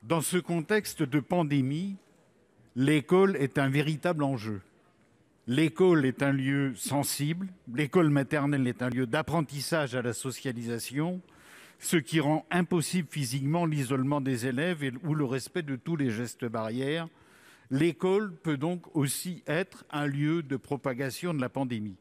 Dans ce contexte de pandémie, l'école est un véritable enjeu. L'école est un lieu sensible, l'école maternelle est un lieu d'apprentissage à la socialisation, ce qui rend impossible physiquement l'isolement des élèves ou le respect de tous les gestes barrières. L'école peut donc aussi être un lieu de propagation de la pandémie.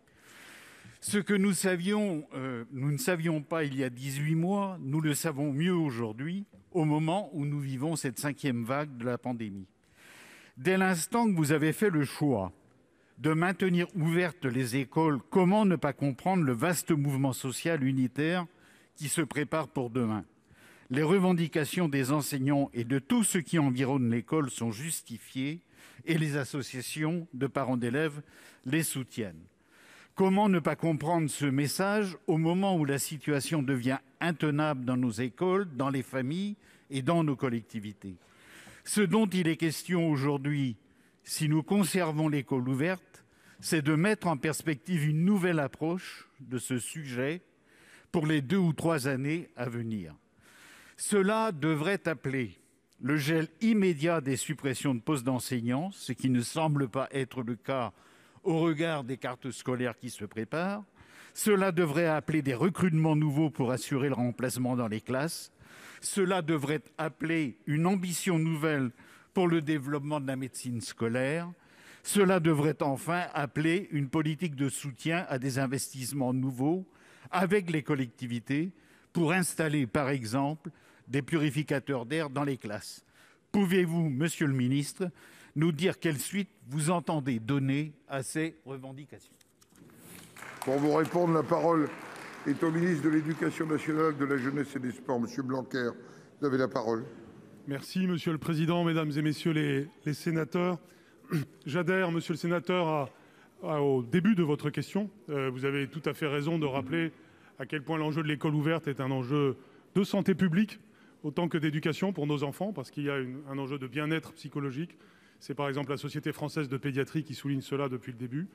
Ce que nous ne savions pas il y a 18 mois, nous le savons mieux aujourd'hui, au moment où nous vivons cette 5e vague de la pandémie. Dès l'instant que vous avez fait le choix de maintenir ouvertes les écoles, comment ne pas comprendre le vaste mouvement social unitaire qui se prépare pour demain ? Les revendications des enseignants et de tous ceux qui environnent l'école sont justifiées et les associations de parents d'élèves les soutiennent. Comment ne pas comprendre ce message au moment où la situation devient intenable dans nos écoles, dans les familles et dans nos collectivités ? Ce dont il est question aujourd'hui, si nous conservons l'école ouverte, c'est de mettre en perspective une nouvelle approche de ce sujet pour les 2 ou 3 années à venir. Cela devrait appeler le gel immédiat des suppressions de postes d'enseignants, ce qui ne semble pas être le cas au regard des cartes scolaires qui se préparent. Cela devrait appeler des recrutements nouveaux pour assurer le remplacement dans les classes. Cela devrait appeler une ambition nouvelle pour le développement de la médecine scolaire. Cela devrait enfin appeler une politique de soutien à des investissements nouveaux avec les collectivités pour installer, par exemple, des purificateurs d'air dans les classes. Pouvez-vous, monsieur le ministre, nous dire quelle suite vous entendez donner à ces revendications ? Pour vous répondre, la parole est au ministre de l'Éducation nationale, de la jeunesse et des sports, monsieur Blanquer. Vous avez la parole. Merci, monsieur le président, mesdames et messieurs les sénateurs. J'adhère, monsieur le sénateur, au début de votre question. Vous avez tout à fait raison de rappeler à quel point l'enjeu de l'école ouverte est un enjeu de santé publique, autant que d'éducation pour nos enfants, parce qu'il y a un enjeu de bien-être psychologique. C'est par exemple la Société française de pédiatrie qui souligne cela depuis le début.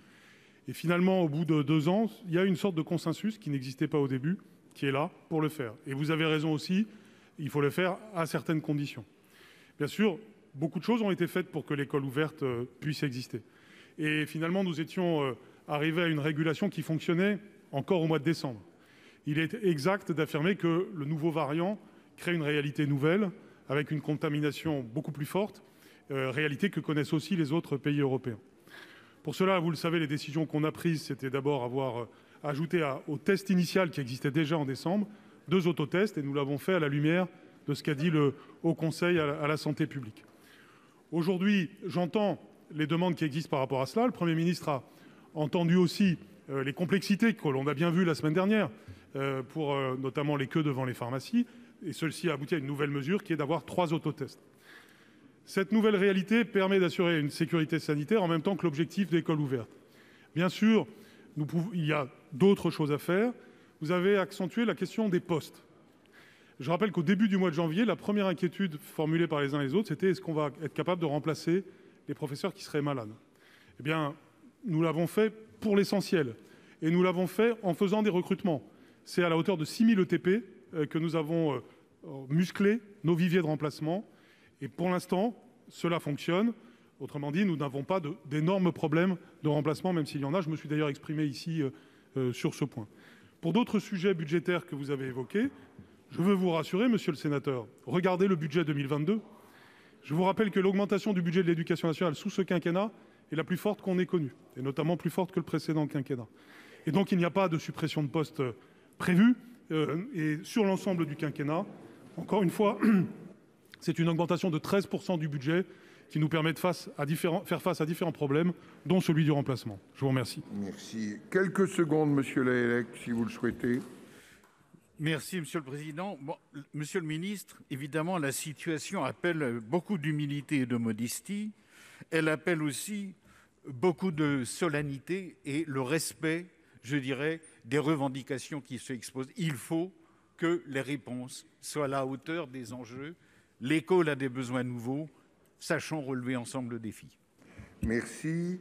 Et finalement, au bout de 2 ans, il y a une sorte de consensus qui n'existait pas au début, qui est là pour le faire. Et vous avez raison aussi, il faut le faire à certaines conditions. Bien sûr, beaucoup de choses ont été faites pour que l'école ouverte puisse exister. Et finalement, nous étions arrivés à une régulation qui fonctionnait encore au mois de décembre. Il est exact d'affirmer que le nouveau variant crée une réalité nouvelle, avec une contamination beaucoup plus forte, réalité que connaissent aussi les autres pays européens. Pour cela, vous le savez, les décisions qu'on a prises, c'était d'abord avoir ajouté au test initial qui existait déjà en décembre, 2 autotests, et nous l'avons fait à la lumière de ce qu'a dit le Haut Conseil à la santé publique. Aujourd'hui, j'entends les demandes qui existent par rapport à cela. Le Premier ministre a entendu aussi les complexités que l'on a bien vues la semaine dernière, pour notamment les queues devant les pharmacies, et ceci a abouti à une nouvelle mesure qui est d'avoir 3 autotests. Cette nouvelle réalité permet d'assurer une sécurité sanitaire en même temps que l'objectif d'école ouverte. Bien sûr, il y a d'autres choses à faire. Vous avez accentué la question des postes. Je rappelle qu'au début du mois de janvier, la première inquiétude formulée par les uns et les autres, c'était est-ce qu'on va être capable de remplacer les professeurs qui seraient malades ? Eh bien, nous l'avons fait pour l'essentiel. Et nous l'avons fait en faisant des recrutements. C'est à la hauteur de 6 000 ETP que nous avons musclé nos viviers de remplacement. Et pour l'instant, cela fonctionne. Autrement dit, nous n'avons pas d'énormes problèmes de remplacement, même s'il y en a. Je me suis d'ailleurs exprimé ici sur ce point. Pour d'autres sujets budgétaires que vous avez évoqués, je veux vous rassurer, monsieur le sénateur, regardez le budget 2022. Je vous rappelle que l'augmentation du budget de l'éducation nationale sous ce quinquennat est la plus forte qu'on ait connue, et notamment plus forte que le précédent quinquennat. Et donc, il n'y a pas de suppression de postes prévue. Et sur l'ensemble du quinquennat, encore une fois, c'est une augmentation de 13% du budget qui nous permet de faire face à différents problèmes, dont celui du remplacement. Je vous remercie. Merci. Quelques secondes, monsieur Lahellec, si vous le souhaitez. Merci, monsieur le président. Monsieur le ministre, évidemment, la situation appelle beaucoup d'humilité et de modestie. Elle appelle aussi beaucoup de solennité et le respect, je dirais, des revendications qui se exposent. Il faut que les réponses soient à la hauteur des enjeux. L'école a des besoins nouveaux. Sachons relever ensemble le défi. Merci.